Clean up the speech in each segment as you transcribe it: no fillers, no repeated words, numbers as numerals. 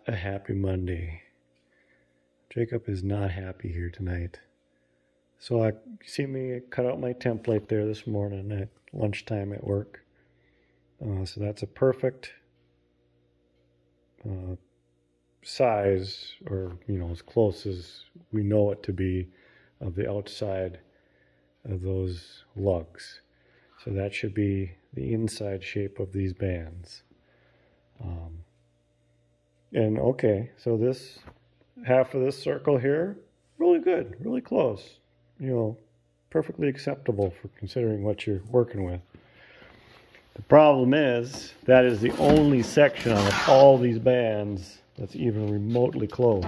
a happy Monday. Jacob is not happy here tonight. So you see me cut out my template there this morning at lunchtime at work. So that's a perfect size, or as close as we know it to be, of the outside of those lugs. So that should be the inside shape of these bands. And okay, so this half of this circle here, really good, really close. Perfectly acceptable for considering what you're working with. The problem is, that is the only section on all these bands that's even remotely close.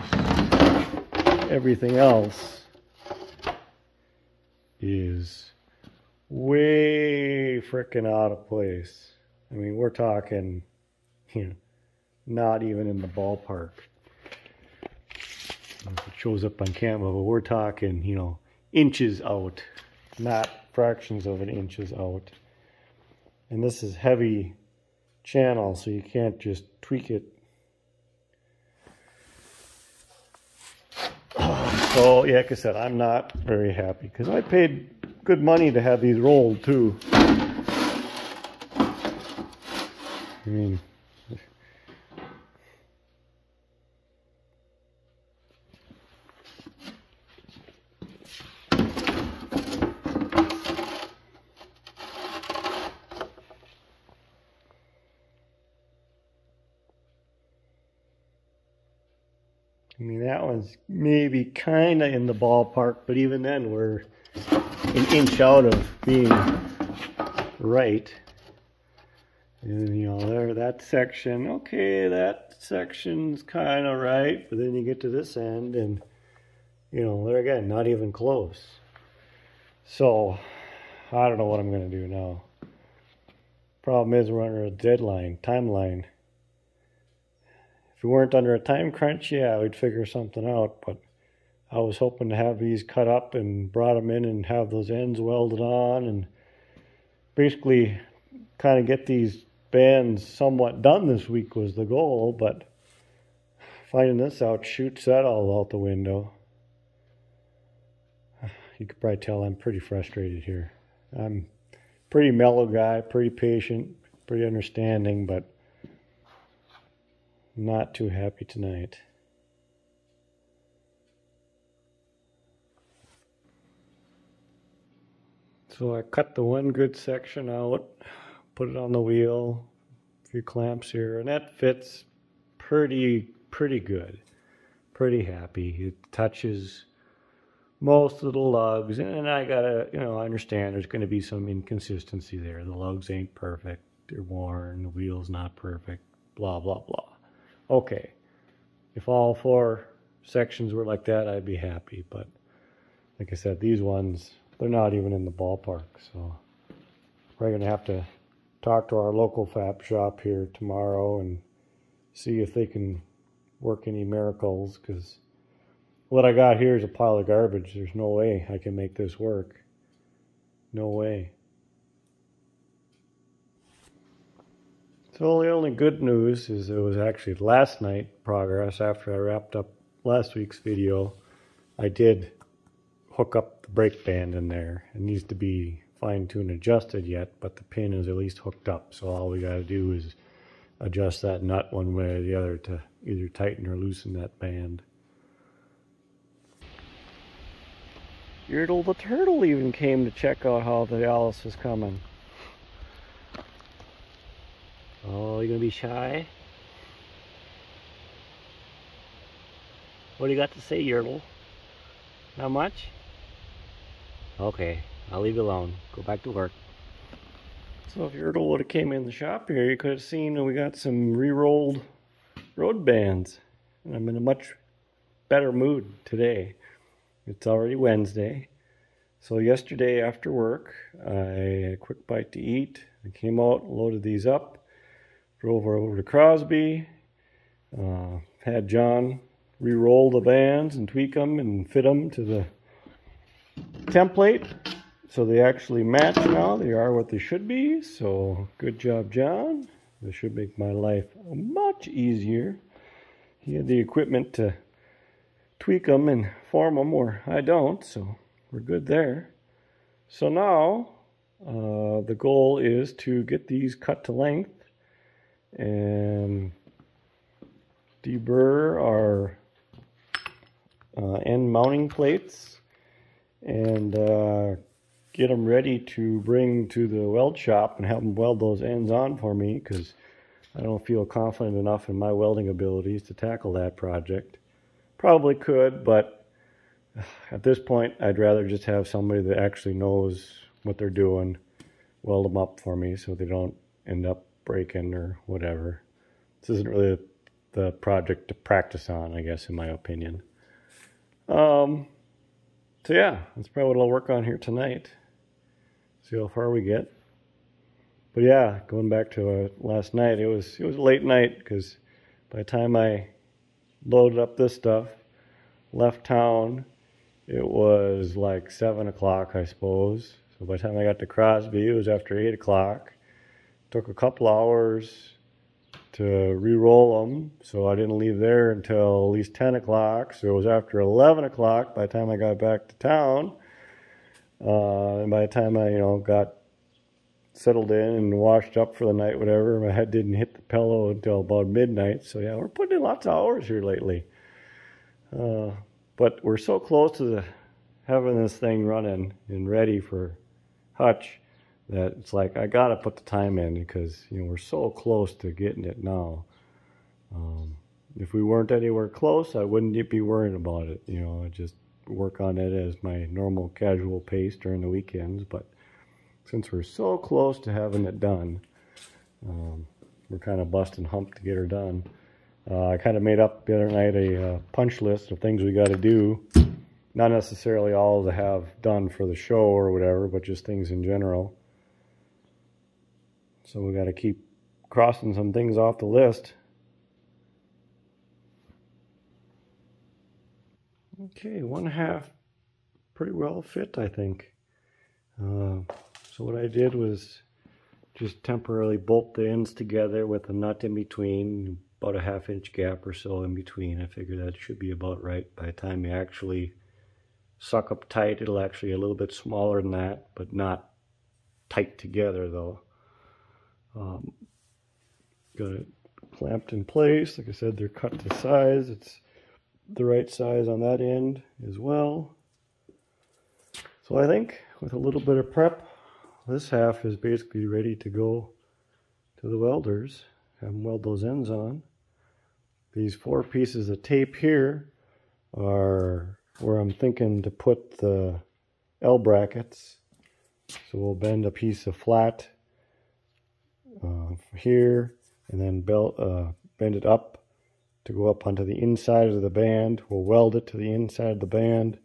Everything else is way frickin' out of place. I mean, we're talking, not even in the ballpark. It shows up on camera, but we're talking, inches out, not fractions of an inches out. And this is heavy channel, so you can't just tweak it. So, yeah, like I said, I'm not very happy because I paid good money to have these rolled too. I mean, that one's maybe kind of in the ballpark, but even then we're an inch out of being right. And there, that section, okay, that section's kind of right, but then you get to this end and, there again, not even close. So, I don't know what I'm going to do now. Problem is we're under a deadline, timeline. If we weren't under a time crunch, yeah, we'd figure something out, but I was hoping to have these cut up and brought them in and have those ends welded on and basically kind of get these bands somewhat done this week was the goal, but finding this out shoots that all out the window. You could probably tell I'm pretty frustrated here. I'm a pretty mellow guy, pretty patient, pretty understanding, but not too happy tonight. So I cut the one good section out, put it on the wheel, a few clamps here, and that fits pretty good. Pretty happy. It touches most of the lugs, and I gotta, I understand there's going to be some inconsistency there. The lugs ain't perfect, they're worn, the wheel's not perfect, blah, blah, blah. Okay, if all 4 sections were like that, I'd be happy, but like I said, these ones, they're not even in the ballpark, so we're going to have to talk to our local fab shop here tomorrow and see if they can work any miracles, because what I got here is a pile of garbage. There's no way I can make this work. No way. So the only good news is it was actually last night progress. After I wrapped up last week's video, I did hook up the brake band in there. It needs to be fine-tuned adjusted yet, but the pin is at least hooked up. So all we got to do is adjust that nut one way or the other to either tighten or loosen that band. Yertle the turtle even came to check out how the Allis was coming. Oh, you gonna be shy? What do you got to say, Yertle? Not much? Okay, I'll leave you alone. Go back to work. So if Yertle would have came in the shop here, you could have seen we got some re-rolled road bands. And I'm in a much better mood today. It's already Wednesday. So yesterday after work, I had a quick bite to eat. I came out, loaded these up, drove over to Crosby, had John re-roll the bands and tweak them and fit them to the template so they actually match now. They are what they should be, so good job, John. This should make my life much easier. he had the equipment to tweak them and form them, where I don't, so we're good there. So now the goal is to get these cut to length and deburr our end mounting plates and get them ready to bring to the weld shop and have them weld those ends on for me, because I don't feel confident enough in my welding abilities to tackle that project. Probably could, but at this point I'd rather just have somebody that actually knows what they're doing weld them up for me so they don't end up breaking or whatever. This isn't really the project to practice on, I guess, in my opinion. So yeah, that's probably what I'll work on here tonight. See how far we get. But yeah, going back to last night, it was a late night, because by the time I loaded up this stuff, left town, it was like 7 o'clock, I suppose. So by the time I got to Crosby, it was after 8 o'clock. Took a couple hours to re-roll them, so I didn't leave there until at least 10 o'clock. So it was after 11 o'clock by the time I got back to town. And by the time I, got settled in and washed up for the night, whatever, my head didn't hit the pillow until about midnight. So yeah, we're putting in lots of hours here lately. But we're so close to having this thing running and ready for Hutch that it's like I gotta put the time in, because we're so close to getting it now. If we weren't anywhere close, I wouldn't be worrying about it. I just work on it as my normal casual pace during the weekends. But since we're so close to having it done, we're kind of busting hump to get her done. I kind of made up the other night a punch list of things we got to do. Not necessarily all to have done for the show or whatever, but just things in general. So we got to keep crossing some things off the list. Okay, 1/2 pretty well fit, I think. So what I did was just temporarily bolt the ends together with a nut in between, about a 1/2 inch gap or so in between. I figure that should be about right. By the time you actually suck up tight, it'll actually be a little bit smaller than that, but not tight together though. Got it clamped in place. Like I said, they're cut to size. It's the right size on that end as well. So I think with a little bit of prep, this half is basically ready to go to the welders. Have them weld those ends on. These 4 pieces of tape here are where I'm thinking to put the L brackets. So we'll bend a piece of flat here, and then bend it up to go up onto the inside of the band. We'll weld it to the inside of the band,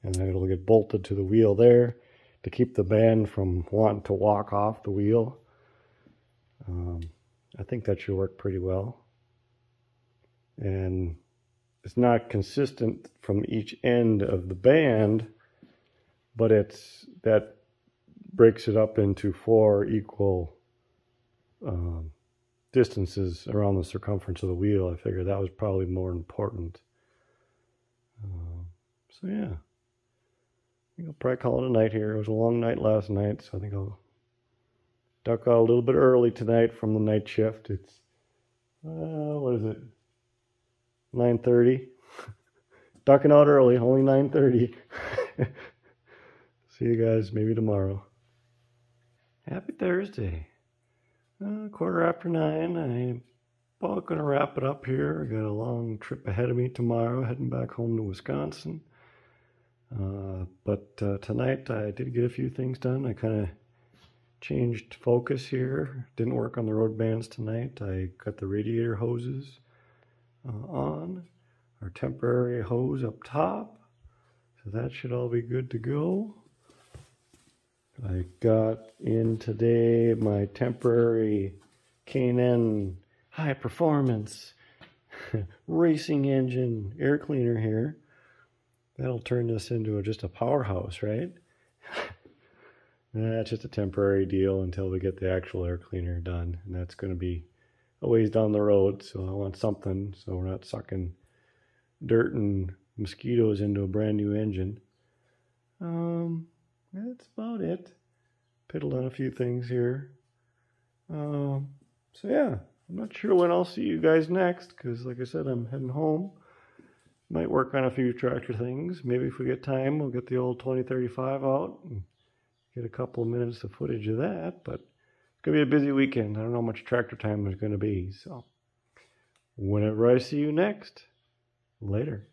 and then it'll get bolted to the wheel there to keep the band from wanting to walk off the wheel. I think that should work pretty well. And it's not consistent from each end of the band, but that breaks it up into 4 equal distances around the circumference of the wheel. I figured that was probably more important. So yeah, I think I'll probably call it a night here. It was a long night last night, so I think I'll duck out a little bit early tonight from the night shift. It's what is it, 9:30. Ducking out early, only 9:30. See you guys maybe tomorrow. Happy Thursday. 9:15. I'm about going to wrap it up here. I got a long trip ahead of me tomorrow, heading back home to Wisconsin. But tonight I did get a few things done. I kind of changed focus here. Didn't work on the road bands tonight. I got the radiator hoses on. Our temporary hose up top. So that should all be good to go. I got in today my temporary K&N high performance racing engine air cleaner here. That'll turn this into just a powerhouse, right? That's just a temporary deal until we get the actual air cleaner done. And that's going to be a ways down the road, so I want something so we're not sucking dirt and mosquitoes into a brand new engine. That's about it. Piddled on a few things here. So yeah, I'm not sure when I'll see you guys next, because like I said, I'm heading home. Might work on a few tractor things. Maybe if we get time, we'll get the old 2035 out and get a couple of minutes of footage of that. But it's going to be a busy weekend. I don't know how much tractor time there's going to be. So whenever I see you next, later.